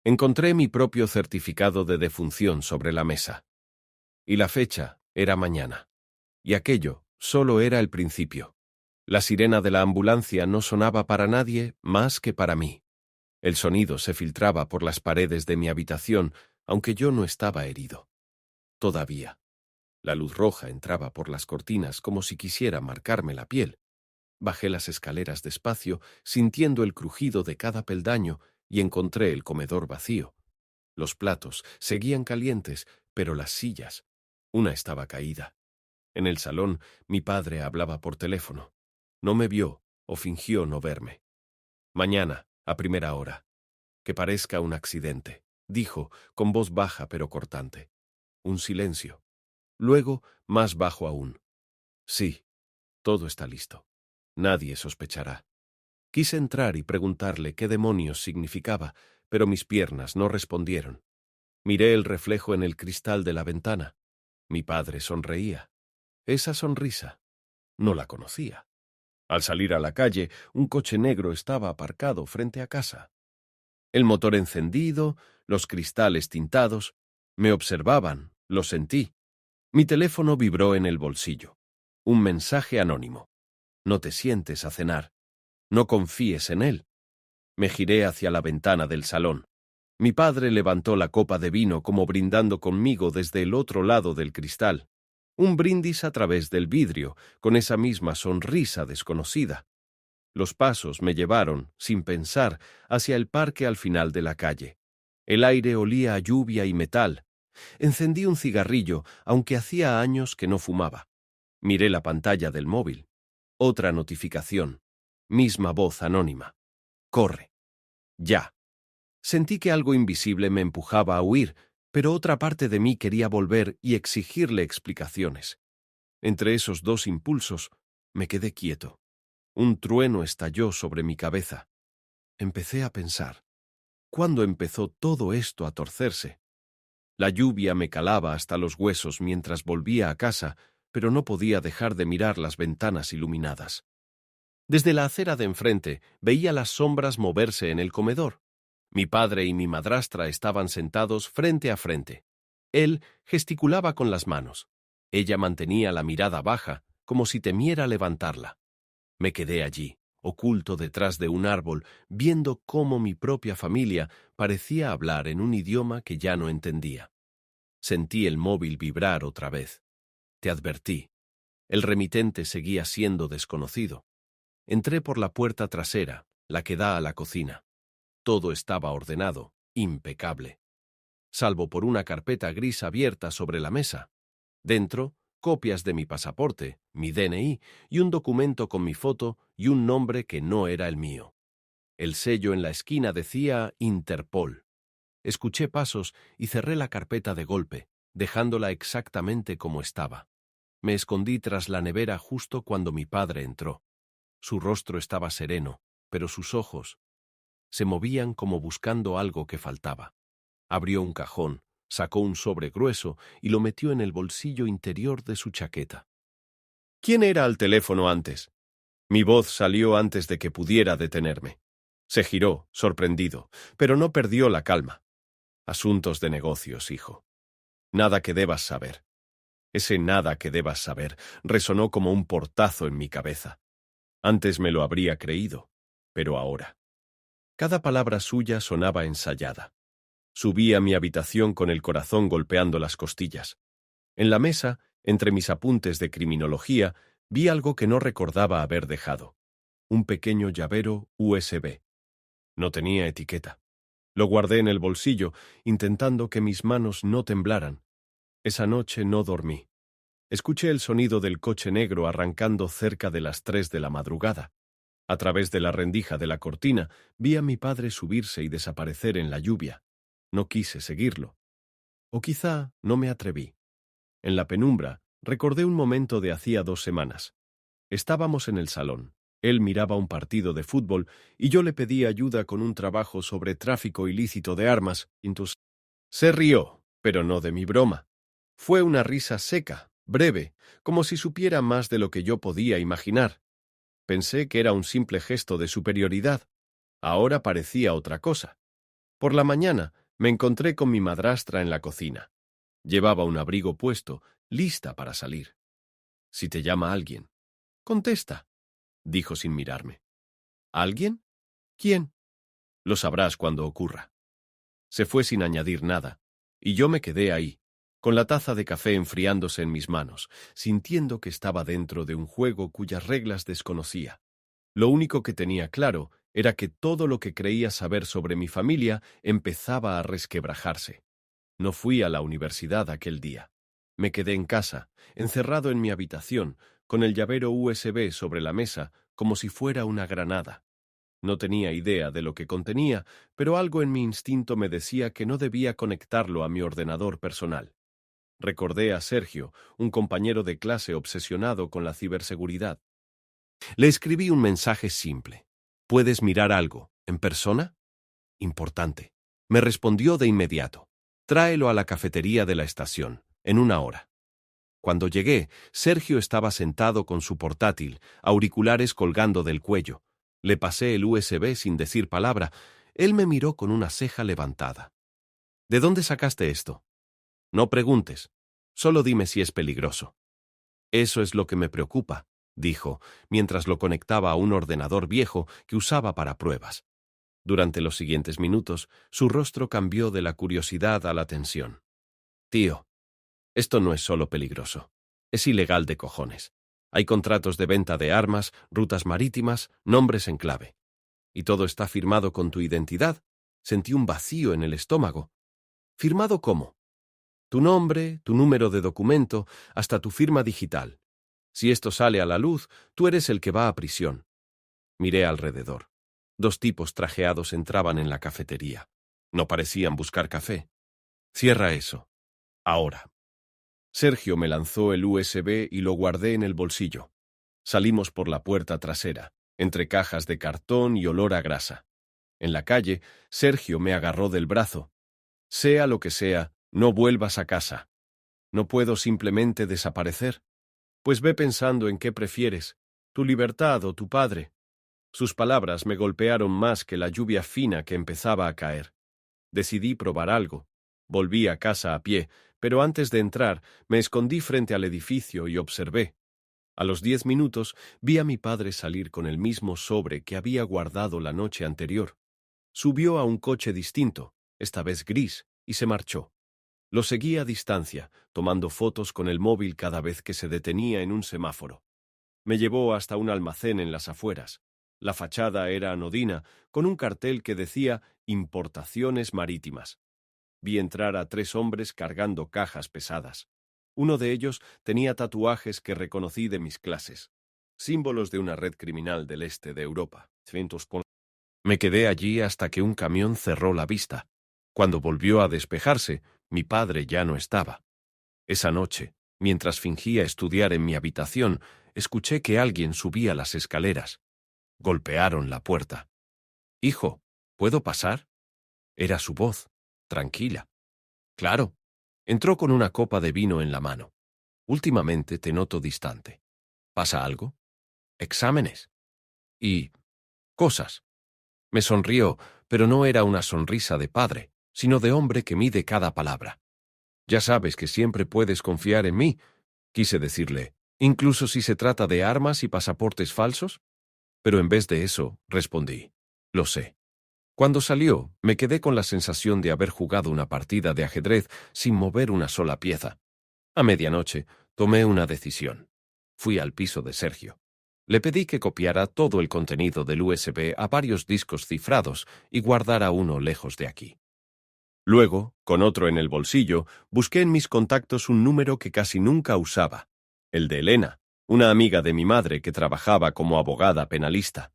Encontré mi propio certificado de defunción sobre la mesa. Y la fecha era mañana. Y aquello solo era el principio. La sirena de la ambulancia no sonaba para nadie más que para mí. El sonido se filtraba por las paredes de mi habitación, aunque yo no estaba herido. Todavía. La luz roja entraba por las cortinas como si quisiera marcarme la piel. Bajé las escaleras despacio, sintiendo el crujido de cada peldaño, y encontré el comedor vacío. Los platos seguían calientes, pero las sillas, una estaba caída. En el salón, mi padre hablaba por teléfono. No me vio o fingió no verme. Mañana, a primera hora. Que parezca un accidente, dijo, con voz baja pero cortante. Un silencio. Luego, más bajo aún. Sí, todo está listo. Nadie sospechará. Quise entrar y preguntarle qué demonios significaba, pero mis piernas no respondieron. Miré el reflejo en el cristal de la ventana. Mi padre sonreía. Esa sonrisa no la conocía. Al salir a la calle, un coche negro estaba aparcado frente a casa. El motor encendido, los cristales tintados. Me observaban, lo sentí. Mi teléfono vibró en el bolsillo. Un mensaje anónimo. No te sientes a cenar. No confíes en él. Me giré hacia la ventana del salón. Mi padre levantó la copa de vino como brindando conmigo desde el otro lado del cristal. Un brindis a través del vidrio, con esa misma sonrisa desconocida. Los pasos me llevaron, sin pensar, hacia el parque al final de la calle. El aire olía a lluvia y metal. Encendí un cigarrillo, aunque hacía años que no fumaba. Miré la pantalla del móvil. Otra notificación. Misma voz anónima. Corre. Ya. Sentí que algo invisible me empujaba a huir, pero otra parte de mí quería volver y exigirle explicaciones. Entre esos dos impulsos, me quedé quieto. Un trueno estalló sobre mi cabeza. Empecé a pensar. ¿Cuándo empezó todo esto a torcerse? La lluvia me calaba hasta los huesos mientras volvía a casa, pero no podía dejar de mirar las ventanas iluminadas. Desde la acera de enfrente veía las sombras moverse en el comedor. Mi padre y mi madrastra estaban sentados frente a frente. Él gesticulaba con las manos. Ella mantenía la mirada baja, como si temiera levantarla. Me quedé allí, oculto detrás de un árbol, viendo cómo mi propia familia parecía hablar en un idioma que ya no entendía. Sentí el móvil vibrar otra vez. Te advertí. El remitente seguía siendo desconocido. Entré por la puerta trasera, la que da a la cocina. Todo estaba ordenado, impecable. Salvo por una carpeta gris abierta sobre la mesa. Dentro, copias de mi pasaporte, mi DNI y un documento con mi foto y un nombre que no era el mío. El sello en la esquina decía Interpol. Escuché pasos y cerré la carpeta de golpe, dejándola exactamente como estaba. Me escondí tras la nevera justo cuando mi padre entró. Su rostro estaba sereno, pero sus ojos se movían como buscando algo que faltaba. Abrió un cajón, sacó un sobre grueso y lo metió en el bolsillo interior de su chaqueta. ¿Quién era al teléfono antes? Mi voz salió antes de que pudiera detenerme. Se giró, sorprendido, pero no perdió la calma. Asuntos de negocios, hijo. Nada que debas saber. Ese nada que debas saber resonó como un portazo en mi cabeza. Antes me lo habría creído, pero ahora. Cada palabra suya sonaba ensayada. Subí a mi habitación con el corazón golpeando las costillas. En la mesa, entre mis apuntes de criminología, vi algo que no recordaba haber dejado. Un pequeño llavero USB. No tenía etiqueta. Lo guardé en el bolsillo, intentando que mis manos no temblaran. Esa noche no dormí. Escuché el sonido del coche negro arrancando cerca de las 3 de la madrugada. A través de la rendija de la cortina, vi a mi padre subirse y desaparecer en la lluvia. No quise seguirlo. O quizá no me atreví. En la penumbra, recordé un momento de hacía 2 semanas. Estábamos en el salón. Él miraba un partido de fútbol y yo le pedí ayuda con un trabajo sobre tráfico ilícito de armas. Se rió, pero no de mi broma. Fue una risa seca, breve, como si supiera más de lo que yo podía imaginar. Pensé que era un simple gesto de superioridad. Ahora parecía otra cosa. Por la mañana me encontré con mi madrastra en la cocina. Llevaba un abrigo puesto, lista para salir. Si te llama alguien, contesta, dijo sin mirarme. ¿Alguien? ¿Quién? Lo sabrás cuando ocurra. Se fue sin añadir nada, y yo me quedé ahí, con la taza de café enfriándose en mis manos, sintiendo que estaba dentro de un juego cuyas reglas desconocía. Lo único que tenía claro era que todo lo que creía saber sobre mi familia empezaba a resquebrajarse. No fui a la universidad aquel día. Me quedé en casa, encerrado en mi habitación, con el llavero USB sobre la mesa, como si fuera una granada. No tenía idea de lo que contenía, pero algo en mi instinto me decía que no debía conectarlo a mi ordenador personal. Recordé a Sergio, un compañero de clase obsesionado con la ciberseguridad. Le escribí un mensaje simple. ¿Puedes mirar algo, en persona? Importante. Me respondió de inmediato. Tráelo a la cafetería de la estación, en 1 hora. Cuando llegué, Sergio estaba sentado con su portátil, auriculares colgando del cuello. Le pasé el USB sin decir palabra. Él me miró con una ceja levantada. ¿De dónde sacaste esto? No preguntes. Solo dime si es peligroso. Eso es lo que me preocupa, dijo, mientras lo conectaba a un ordenador viejo que usaba para pruebas. Durante los siguientes minutos, su rostro cambió de la curiosidad a la tensión. Tío, esto no es solo peligroso. Es ilegal de cojones. Hay contratos de venta de armas, rutas marítimas, nombres en clave. Y todo está firmado con tu identidad. Sentí un vacío en el estómago. ¿Firmado cómo? Tu nombre, tu número de documento, hasta tu firma digital. Si esto sale a la luz, tú eres el que va a prisión. Miré alrededor. 2 tipos trajeados entraban en la cafetería. No parecían buscar café. Cierra eso. Ahora. Sergio me lanzó el USB y lo guardé en el bolsillo. Salimos por la puerta trasera, entre cajas de cartón y olor a grasa. En la calle, Sergio me agarró del brazo. Sea lo que sea, no vuelvas a casa. No puedo simplemente desaparecer. Pues ve pensando en qué prefieres, tu libertad o tu padre. Sus palabras me golpearon más que la lluvia fina que empezaba a caer. Decidí probar algo. Volví a casa a pie, pero antes de entrar me escondí frente al edificio y observé. A los 10 minutos vi a mi padre salir con el mismo sobre que había guardado la noche anterior. Subió a un coche distinto, esta vez gris, y se marchó. Lo seguí a distancia, tomando fotos con el móvil cada vez que se detenía en un semáforo. Me llevó hasta un almacén en las afueras. La fachada era anodina, con un cartel que decía «Importaciones marítimas». Vi entrar a 3 hombres cargando cajas pesadas. Uno de ellos tenía tatuajes que reconocí de mis clases, símbolos de una red criminal del este de Europa. Me quedé allí hasta que un camión cerró la vista. Cuando volvió a despejarse, mi padre ya no estaba. Esa noche, mientras fingía estudiar en mi habitación, escuché que alguien subía las escaleras. Golpearon la puerta. «Hijo, ¿puedo pasar?» Era su voz, tranquila. «Claro». Entró con una copa de vino en la mano. «Últimamente te noto distante. ¿Pasa algo? ¿Exámenes?» «Y cosas». Me sonrió, pero no era una sonrisa de padre, sino de hombre que mide cada palabra. «Ya sabes que siempre puedes confiar en mí», quise decirle, «incluso si se trata de armas y pasaportes falsos». Pero en vez de eso, respondí, «Lo sé». Cuando salió, me quedé con la sensación de haber jugado una partida de ajedrez sin mover una sola pieza. A medianoche, tomé una decisión. Fui al piso de Sergio. Le pedí que copiara todo el contenido del USB a varios discos cifrados y guardara uno lejos de aquí. Luego, con otro en el bolsillo, busqué en mis contactos un número que casi nunca usaba, el de Elena, una amiga de mi madre que trabajaba como abogada penalista.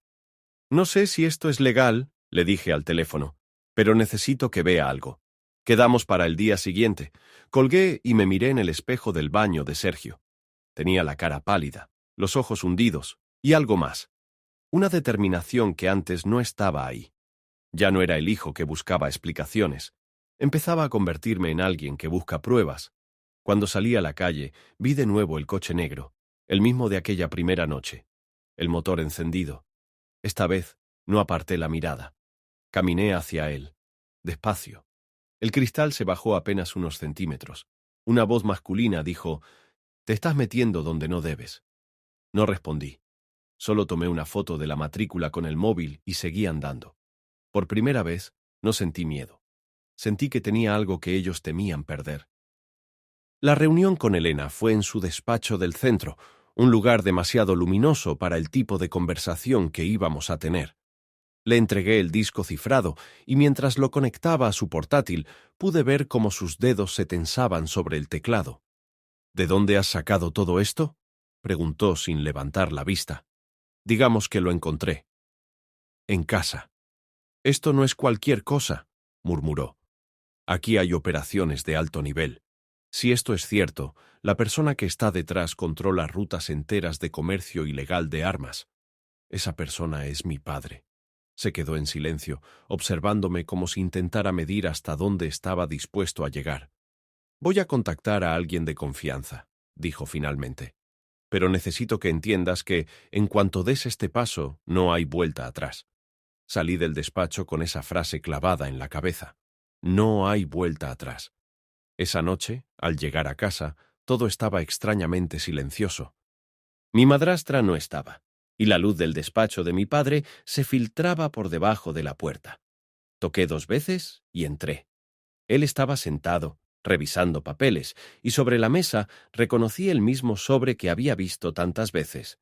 «No sé si esto es legal», le dije al teléfono, «pero necesito que vea algo». Quedamos para el día siguiente. Colgué y me miré en el espejo del baño de Sergio. Tenía la cara pálida, los ojos hundidos, y algo más. Una determinación que antes no estaba ahí. Ya no era el hijo que buscaba explicaciones. Empezaba a convertirme en alguien que busca pruebas. Cuando salí a la calle, vi de nuevo el coche negro, el mismo de aquella primera noche. El motor encendido. Esta vez no aparté la mirada. Caminé hacia él. despacio. El cristal se bajó apenas unos centímetros. Una voz masculina dijo: «Te estás metiendo donde no debes». No respondí. Solo tomé una foto de la matrícula con el móvil y seguí andando. Por primera vez, no sentí miedo. Sentí que tenía algo que ellos temían perder. La reunión con Elena fue en su despacho del centro, un lugar demasiado luminoso para el tipo de conversación que íbamos a tener. Le entregué el disco cifrado y mientras lo conectaba a su portátil, pude ver cómo sus dedos se tensaban sobre el teclado. «¿De dónde has sacado todo esto?», preguntó sin levantar la vista. «Digamos que lo encontré». «En casa». «Esto no es cualquier cosa», murmuró. «Aquí hay operaciones de alto nivel. Si esto es cierto, la persona que está detrás controla rutas enteras de comercio ilegal de armas. Esa persona es mi padre». Se quedó en silencio, observándome como si intentara medir hasta dónde estaba dispuesto a llegar. «Voy a contactar a alguien de confianza», dijo finalmente. «Pero necesito que entiendas que, en cuanto des este paso, no hay vuelta atrás». Salí del despacho con esa frase clavada en la cabeza. No hay vuelta atrás. Esa noche, al llegar a casa, todo estaba extrañamente silencioso. Mi madrastra no estaba, y la luz del despacho de mi padre se filtraba por debajo de la puerta. Toqué 2 veces y entré. Él estaba sentado, revisando papeles, y sobre la mesa reconocí el mismo sobre que había visto tantas veces.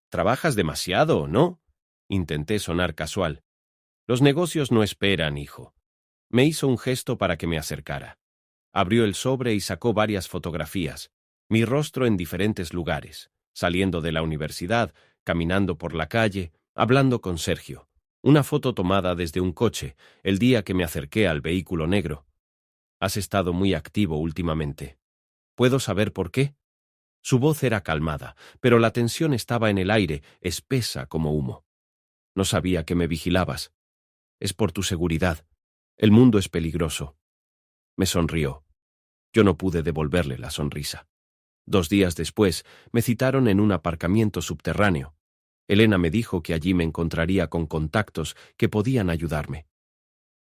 «¿Trabajas demasiado, no?», intenté sonar casual. «Los negocios no esperan, hijo». Me hizo un gesto para que me acercara. Abrió el sobre y sacó varias fotografías, mi rostro en diferentes lugares, saliendo de la universidad, caminando por la calle, hablando con Sergio. Una foto tomada desde un coche, el día que me acerqué al vehículo negro. «Has estado muy activo últimamente. ¿Puedo saber por qué?». Su voz era calmada, pero la tensión estaba en el aire, espesa como humo. «No sabía que me vigilabas. Es por tu seguridad. El mundo es peligroso». Me sonrió. Yo no pude devolverle la sonrisa. 2 días después, me citaron en un aparcamiento subterráneo. Elena me dijo que allí me encontraría con contactos que podían ayudarme.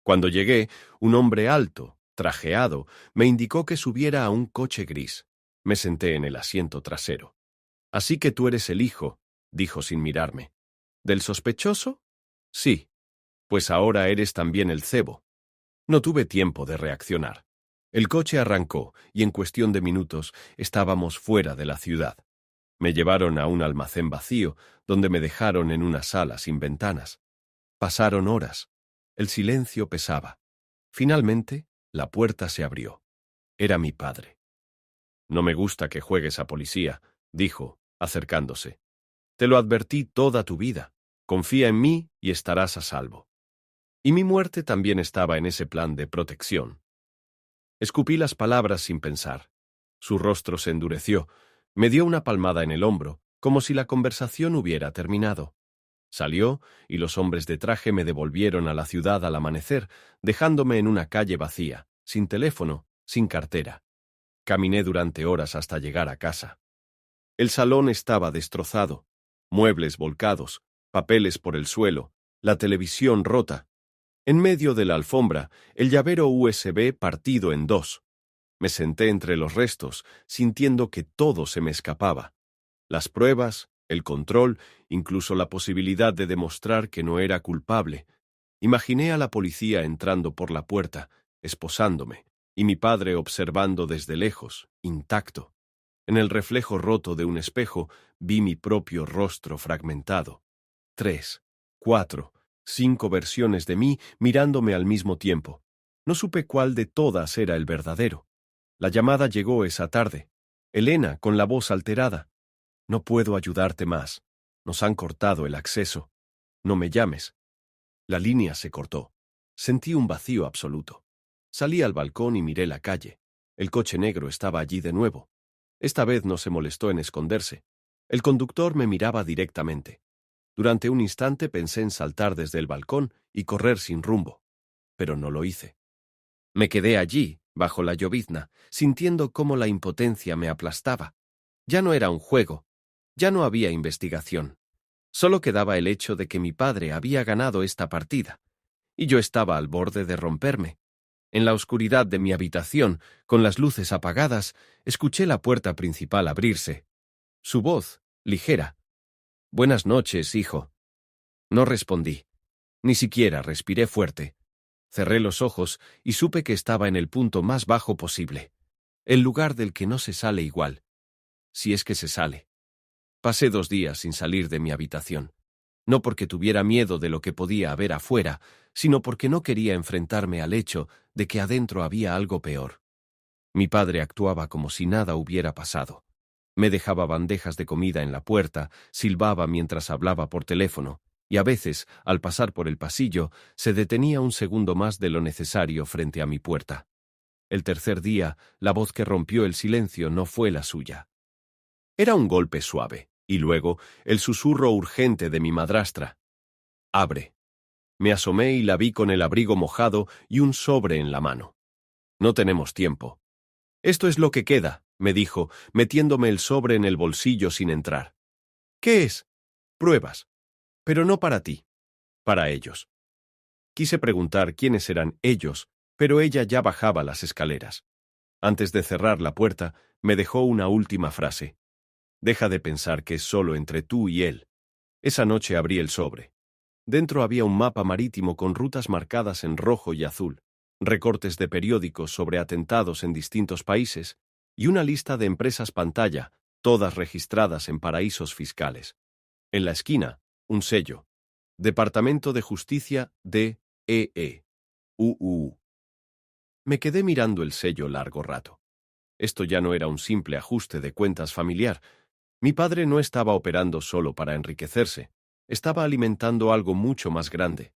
Cuando llegué, un hombre alto, trajeado, me indicó que subiera a un coche gris. Me senté en el asiento trasero. «Así que tú eres el hijo», dijo sin mirarme. «¿Del sospechoso?». «Sí». «Pues ahora eres también el cebo». No tuve tiempo de reaccionar. El coche arrancó y en cuestión de minutos estábamos fuera de la ciudad. Me llevaron a un almacén vacío, donde me dejaron en una sala sin ventanas. Pasaron horas. El silencio pesaba. Finalmente, la puerta se abrió. Era mi padre. «No me gusta que juegues a policía», dijo, acercándose. «Te lo advertí toda tu vida. Confía en mí y estarás a salvo». Y mi muerte también estaba en ese plan de protección. Escupí las palabras sin pensar. Su rostro se endureció. Me dio una palmada en el hombro, como si la conversación hubiera terminado. Salió y los hombres de traje me devolvieron a la ciudad al amanecer, dejándome en una calle vacía, sin teléfono, sin cartera. Caminé durante horas hasta llegar a casa. El salón estaba destrozado, muebles volcados, papeles por el suelo, la televisión rota. En medio de la alfombra, el llavero USB partido en 2. Me senté entre los restos, sintiendo que todo se me escapaba. Las pruebas, el control, incluso la posibilidad de demostrar que no era culpable. Imaginé a la policía entrando por la puerta, esposándome, y mi padre observando desde lejos, intacto. En el reflejo roto de un espejo, vi mi propio rostro fragmentado. 3, 4, 5 versiones de mí mirándome al mismo tiempo. No supe cuál de todas era el verdadero. La llamada llegó esa tarde. Elena, con la voz alterada. «No puedo ayudarte más. Nos han cortado el acceso. No me llames». La línea se cortó. Sentí un vacío absoluto. Salí al balcón y miré la calle. El coche negro estaba allí de nuevo. Esta vez no se molestó en esconderse. El conductor me miraba directamente. Durante un instante pensé en saltar desde el balcón y correr sin rumbo, pero no lo hice. Me quedé allí, bajo la llovizna, sintiendo cómo la impotencia me aplastaba. Ya no era un juego, ya no había investigación. Solo quedaba el hecho de que mi padre había ganado esta partida, y yo estaba al borde de romperme. En la oscuridad de mi habitación, con las luces apagadas, escuché la puerta principal abrirse. Su voz, ligera. «Buenas noches, hijo». No respondí. Ni siquiera respiré fuerte. Cerré los ojos y supe que estaba en el punto más bajo posible. El lugar del que no se sale igual. Si es que se sale. Pasé 2 días sin salir de mi habitación. No porque tuviera miedo de lo que podía haber afuera, sino porque no quería enfrentarme al hecho de que adentro había algo peor. Mi padre actuaba como si nada hubiera pasado. Me dejaba bandejas de comida en la puerta, silbaba mientras hablaba por teléfono, y a veces, al pasar por el pasillo, se detenía un segundo más de lo necesario frente a mi puerta. El tercer día, la voz que rompió el silencio no fue la suya. Era un golpe suave, y luego el susurro urgente de mi madrastra. «Abre». Me asomé y la vi con el abrigo mojado y un sobre en la mano. «No tenemos tiempo». «Esto es lo que queda», me dijo, metiéndome el sobre en el bolsillo sin entrar. «¿Qué es?» «Pruebas. Pero no para ti. Para ellos». Quise preguntar quiénes eran ellos, pero ella ya bajaba las escaleras. Antes de cerrar la puerta, me dejó una última frase. «Deja de pensar que es solo entre tú y él». Esa noche abrí el sobre. Dentro había un mapa marítimo con rutas marcadas en rojo y azul, recortes de periódicos sobre atentados en distintos países y una lista de empresas pantalla, todas registradas en paraísos fiscales. En la esquina, un sello. Departamento de Justicia D.E.E. UU. Me quedé mirando el sello largo rato. Esto ya no era un simple ajuste de cuentas familiar. Mi padre no estaba operando solo para enriquecerse. Estaba alimentando algo mucho más grande.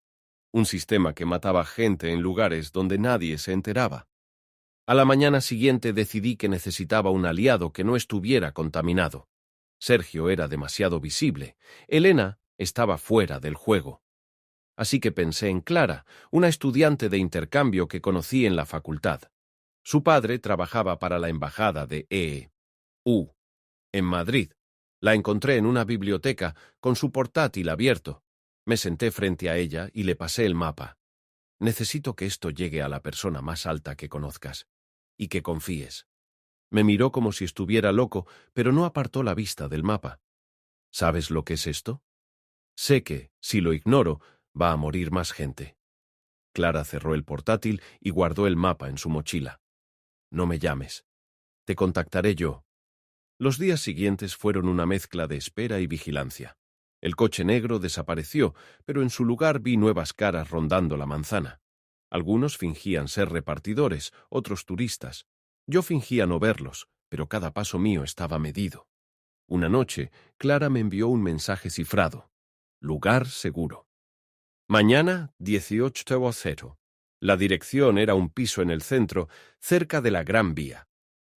Un sistema que mataba gente en lugares donde nadie se enteraba. A la mañana siguiente decidí que necesitaba un aliado que no estuviera contaminado. Sergio era demasiado visible. Elena estaba fuera del juego. Así que pensé en Clara, una estudiante de intercambio que conocí en la facultad. Su padre trabajaba para la embajada de E.U. en Madrid. La encontré en una biblioteca con su portátil abierto. Me senté frente a ella y le pasé el mapa. «Necesito que esto llegue a la persona más alta que conozcas. Y que confíes». Me miró como si estuviera loco, pero no apartó la vista del mapa. «¿Sabes lo que es esto?» «Sé que, si lo ignoro, va a morir más gente». Clara cerró el portátil y guardó el mapa en su mochila. «No me llames. Te contactaré yo». Los días siguientes fueron una mezcla de espera y vigilancia. El coche negro desapareció, pero en su lugar vi nuevas caras rondando la manzana. Algunos fingían ser repartidores, otros turistas. Yo fingía no verlos, pero cada paso mío estaba medido. Una noche, Clara me envió un mensaje cifrado. Lugar seguro. Mañana, 18:00. La dirección era un piso en el centro, cerca de la Gran Vía.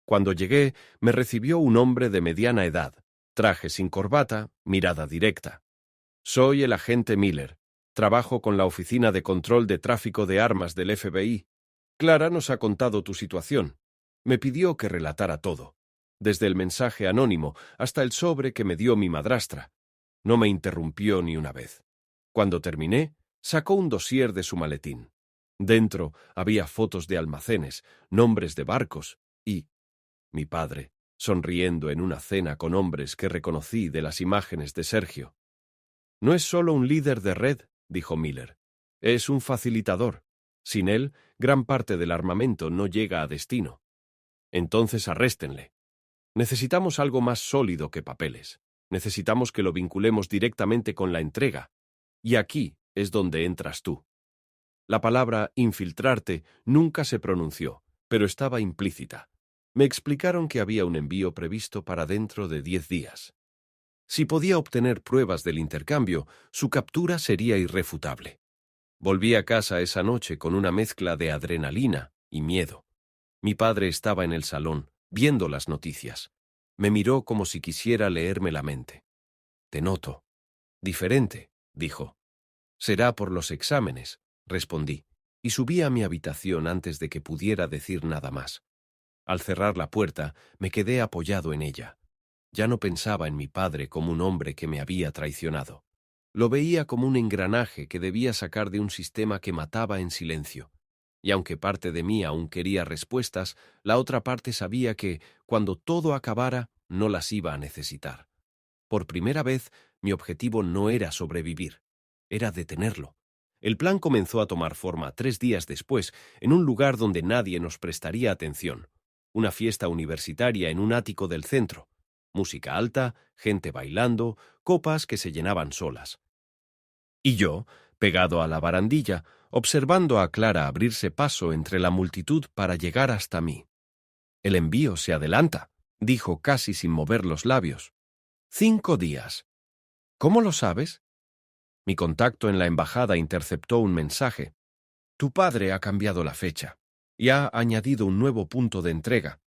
Cuando llegué, me recibió un hombre de mediana edad, traje sin corbata, mirada directa. «Soy el agente Miller. Trabajo con la Oficina de Control de Tráfico de Armas del FBI. Clara nos ha contado tu situación. Me pidió que relatara todo, desde el mensaje anónimo hasta el sobre que me dio mi madrastra. No me interrumpió ni una vez. Cuando terminé, sacó un dossier de su maletín. Dentro había fotos de almacenes, nombres de barcos y mi padre, sonriendo en una cena con hombres que reconocí de las imágenes de Sergio. «No es solo un líder de red», dijo Miller. «Es un facilitador. Sin él, gran parte del armamento no llega a destino. Entonces arréstenle. Necesitamos algo más sólido que papeles. Necesitamos que lo vinculemos directamente con la entrega. Y aquí es donde entras tú». La palabra infiltrarte nunca se pronunció, pero estaba implícita. Me explicaron que había un envío previsto para dentro de 10 días. Si podía obtener pruebas del intercambio, su captura sería irrefutable. Volví a casa esa noche con una mezcla de adrenalina y miedo. Mi padre estaba en el salón, viendo las noticias. Me miró como si quisiera leerme la mente. «Te noto. Diferente», dijo. «Será por los exámenes», respondí, y subí a mi habitación antes de que pudiera decir nada más. Al cerrar la puerta, me quedé apoyado en ella. Ya no pensaba en mi padre como un hombre que me había traicionado. Lo veía como un engranaje que debía sacar de un sistema que mataba en silencio. Y aunque parte de mí aún quería respuestas, la otra parte sabía que, cuando todo acabara, no las iba a necesitar. Por primera vez, mi objetivo no era sobrevivir, era detenerlo. El plan comenzó a tomar forma 3 días después, en un lugar donde nadie nos prestaría atención. Una fiesta universitaria en un ático del centro. Música alta, gente bailando, copas que se llenaban solas. Y yo, pegado a la barandilla, observando a Clara abrirse paso entre la multitud para llegar hasta mí. «El envío se adelanta», dijo casi sin mover los labios. «5 días». «¿Cómo lo sabes?» Mi contacto en la embajada interceptó un mensaje. «Tu padre ha cambiado la fecha y ha añadido un nuevo punto de entrega».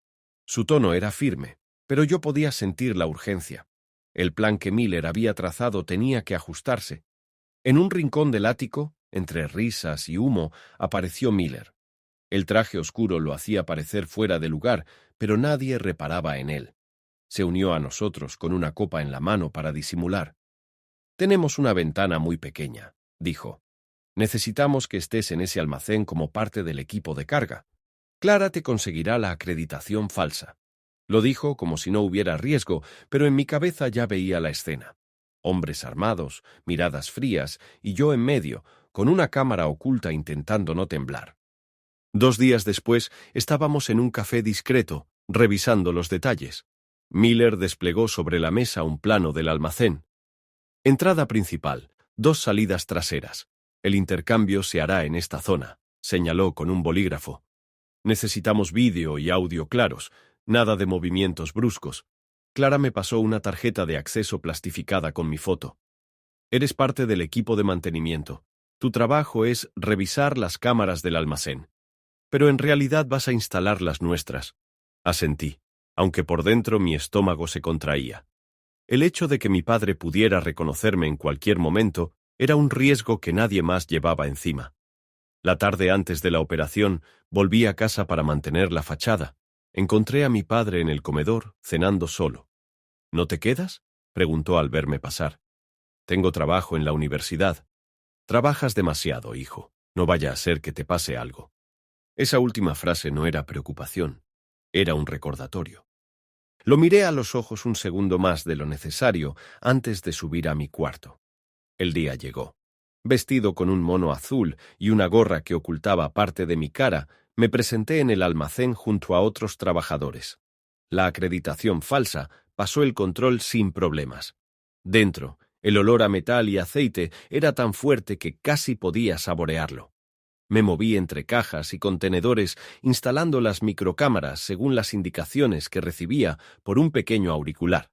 Su tono era firme, pero yo podía sentir la urgencia. El plan que Miller había trazado tenía que ajustarse. En un rincón del ático, entre risas y humo, apareció Miller. El traje oscuro lo hacía parecer fuera de lugar, pero nadie reparaba en él. Se unió a nosotros con una copa en la mano para disimular. «Tenemos una ventana muy pequeña», dijo. «Necesitamos que estés en ese almacén como parte del equipo de carga. Clara te conseguirá la acreditación falsa». Lo dijo como si no hubiera riesgo, pero en mi cabeza ya veía la escena. Hombres armados, miradas frías, y yo en medio, con una cámara oculta intentando no temblar. 2 días después estábamos en un café discreto, revisando los detalles. Miller desplegó sobre la mesa un plano del almacén. «Entrada principal, 2 salidas traseras. El intercambio se hará en esta zona», señaló con un bolígrafo. «Necesitamos vídeo y audio claros, nada de movimientos bruscos». Clara me pasó una tarjeta de acceso plastificada con mi foto. «Eres parte del equipo de mantenimiento. Tu trabajo es revisar las cámaras del almacén. Pero en realidad vas a instalar las nuestras». Asentí, aunque por dentro mi estómago se contraía. El hecho de que mi padre pudiera reconocerme en cualquier momento era un riesgo que nadie más llevaba encima. La tarde antes de la operación, volví a casa para mantener la fachada. Encontré a mi padre en el comedor, cenando solo. «¿No te quedas?», preguntó al verme pasar. «Tengo trabajo en la universidad». «Trabajas demasiado, hijo. No vaya a ser que te pase algo». Esa última frase no era preocupación, era un recordatorio. Lo miré a los ojos un segundo más de lo necesario antes de subir a mi cuarto. El día llegó. Vestido con un mono azul y una gorra que ocultaba parte de mi cara, me presenté en el almacén junto a otros trabajadores. La acreditación falsa pasó el control sin problemas. Dentro, el olor a metal y aceite era tan fuerte que casi podía saborearlo. Me moví entre cajas y contenedores instalando las microcámaras según las indicaciones que recibía por un pequeño auricular.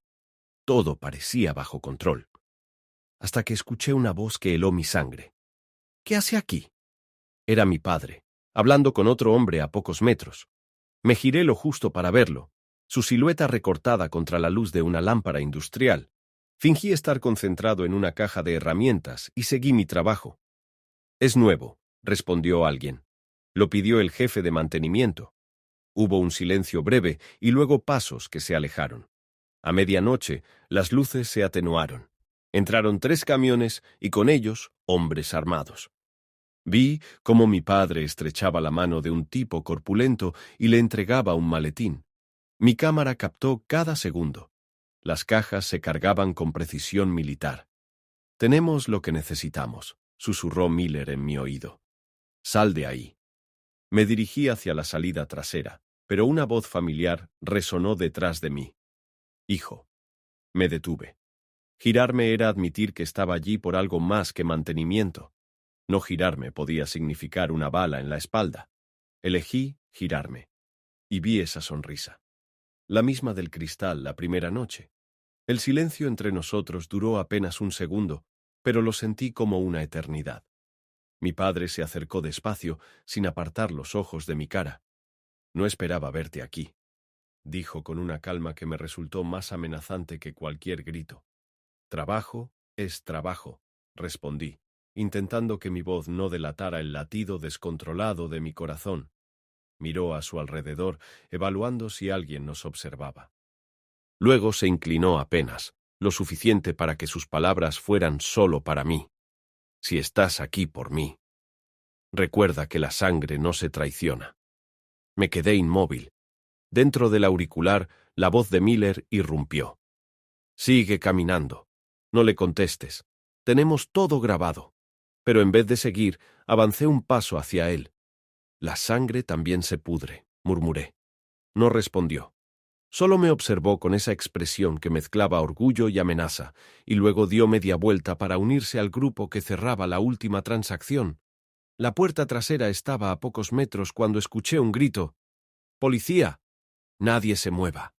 Todo parecía bajo control. Hasta que escuché una voz que heló mi sangre. «¿Qué hace aquí?». Era mi padre, hablando con otro hombre a pocos metros. Me giré lo justo para verlo, su silueta recortada contra la luz de una lámpara industrial. Fingí estar concentrado en una caja de herramientas y seguí mi trabajo. «Es nuevo», respondió alguien. Lo pidió el jefe de mantenimiento. Hubo un silencio breve y luego pasos que se alejaron. A medianoche, las luces se atenuaron. Entraron 3 camiones y con ellos hombres armados. Vi cómo mi padre estrechaba la mano de un tipo corpulento y le entregaba un maletín. Mi cámara captó cada segundo. Las cajas se cargaban con precisión militar. «Tenemos lo que necesitamos», susurró Miller en mi oído. «Sal de ahí». Me dirigí hacia la salida trasera, pero una voz familiar resonó detrás de mí. «Hijo». Me detuve. Girarme era admitir que estaba allí por algo más que mantenimiento. No girarme podía significar una bala en la espalda. Elegí girarme. Y vi esa sonrisa. La misma del cristal la primera noche. El silencio entre nosotros duró apenas un segundo, pero lo sentí como una eternidad. Mi padre se acercó despacio, sin apartar los ojos de mi cara. «No esperaba verte aquí», dijo con una calma que me resultó más amenazante que cualquier grito. «Trabajo es trabajo», respondí, intentando que mi voz no delatara el latido descontrolado de mi corazón. Miró a su alrededor, evaluando si alguien nos observaba. Luego se inclinó apenas, lo suficiente para que sus palabras fueran solo para mí. Si estás aquí por mí, recuerda que la sangre no se traiciona. Me quedé inmóvil. Dentro del auricular, la voz de Miller irrumpió. Sigue caminando. No le contestes. Tenemos todo grabado. Pero en vez de seguir, avancé un paso hacia él. La sangre también se pudre, murmuré. No respondió. Solo me observó con esa expresión que mezclaba orgullo y amenaza, y luego dio media vuelta para unirse al grupo que cerraba la última transacción. La puerta trasera estaba a pocos metros cuando escuché un grito. ¡Policía! Nadie se mueva.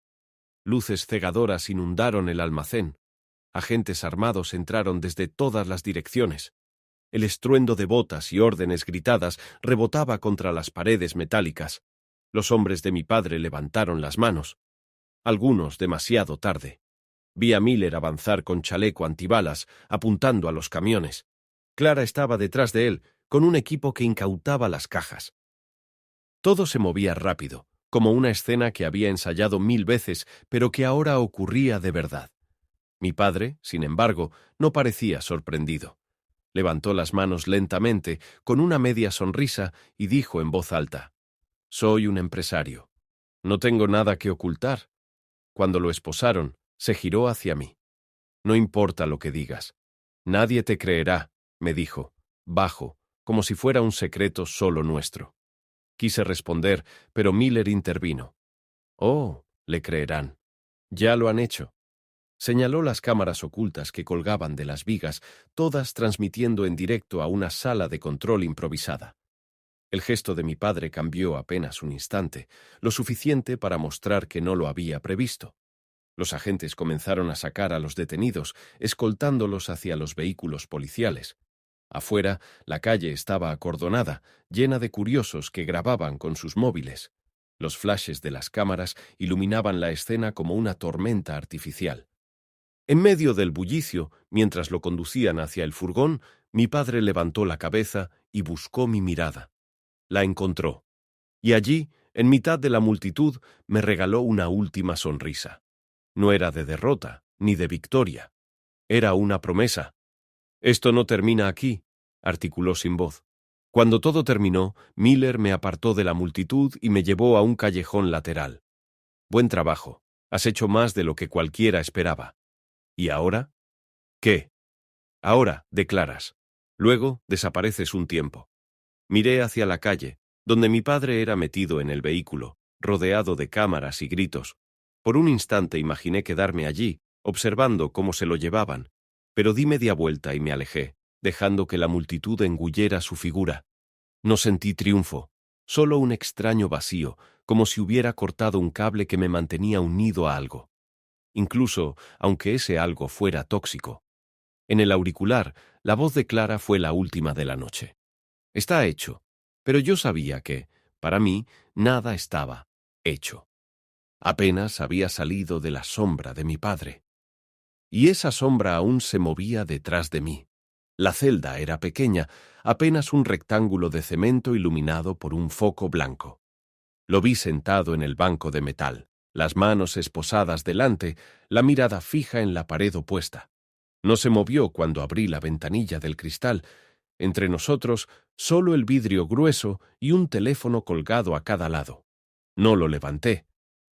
Luces cegadoras inundaron el almacén. Agentes armados entraron desde todas las direcciones. El estruendo de botas y órdenes gritadas rebotaba contra las paredes metálicas. Los hombres de mi padre levantaron las manos. Algunos demasiado tarde. Vi a Miller avanzar con chaleco antibalas, apuntando a los camiones. Clara estaba detrás de él, con un equipo que incautaba las cajas. Todo se movía rápido, como una escena que había ensayado 1000 veces, pero que ahora ocurría de verdad. Mi padre, sin embargo, no parecía sorprendido. Levantó las manos lentamente, con una media sonrisa, y dijo en voz alta: «Soy un empresario. No tengo nada que ocultar». Cuando lo esposaron, se giró hacia mí. «No importa lo que digas. Nadie te creerá», me dijo, bajo, como si fuera un secreto solo nuestro. Quise responder, pero Miller intervino. «Oh, le creerán. Ya lo han hecho». Señaló las cámaras ocultas que colgaban de las vigas, todas transmitiendo en directo a una sala de control improvisada. El gesto de mi padre cambió apenas un instante, lo suficiente para mostrar que no lo había previsto. Los agentes comenzaron a sacar a los detenidos, escoltándolos hacia los vehículos policiales. Afuera, la calle estaba acordonada, llena de curiosos que grababan con sus móviles. Los flashes de las cámaras iluminaban la escena como una tormenta artificial. En medio del bullicio, mientras lo conducían hacia el furgón, mi padre levantó la cabeza y buscó mi mirada. La encontró. Y allí, en mitad de la multitud, me regaló una última sonrisa. No era de derrota, ni de victoria. Era una promesa. «Esto no termina aquí», articuló sin voz. Cuando todo terminó, Miller me apartó de la multitud y me llevó a un callejón lateral. «Buen trabajo. Has hecho más de lo que cualquiera esperaba». «¿Y ahora?» «¿Qué?» «Ahora declaras. Luego desapareces un tiempo». Miré hacia la calle, donde mi padre era metido en el vehículo, rodeado de cámaras y gritos. Por un instante imaginé quedarme allí, observando cómo se lo llevaban, pero di media vuelta y me alejé, dejando que la multitud engullera su figura. No sentí triunfo, solo un extraño vacío, como si hubiera cortado un cable que me mantenía unido a algo. Incluso aunque ese algo fuera tóxico. En el auricular, la voz de Clara fue la última de la noche. «Está hecho», pero yo sabía que, para mí, nada estaba hecho. Apenas había salido de la sombra de mi padre. Y esa sombra aún se movía detrás de mí. La celda era pequeña, apenas un rectángulo de cemento iluminado por un foco blanco. Lo vi sentado en el banco de metal, las manos esposadas delante, la mirada fija en la pared opuesta. No se movió cuando abrí la ventanilla del cristal. Entre nosotros, solo el vidrio grueso y un teléfono colgado a cada lado. No lo levanté,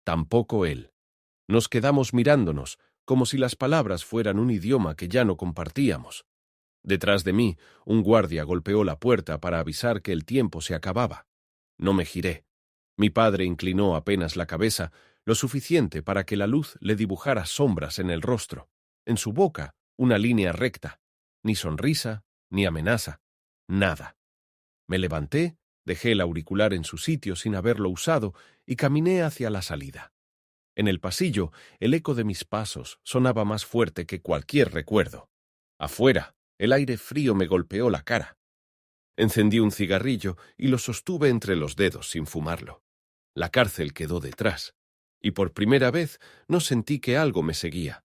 tampoco él. Nos quedamos mirándonos, como si las palabras fueran un idioma que ya no compartíamos. Detrás de mí, un guardia golpeó la puerta para avisar que el tiempo se acababa. No me giré. Mi padre inclinó apenas la cabeza, lo suficiente para que la luz le dibujara sombras en el rostro. En su boca, una línea recta. Ni sonrisa, ni amenaza. Nada. Me levanté, dejé el auricular en su sitio sin haberlo usado y caminé hacia la salida. En el pasillo, el eco de mis pasos sonaba más fuerte que cualquier recuerdo. Afuera, el aire frío me golpeó la cara. Encendí un cigarrillo y lo sostuve entre los dedos sin fumarlo. La cárcel quedó detrás, y por primera vez no sentí que algo me seguía.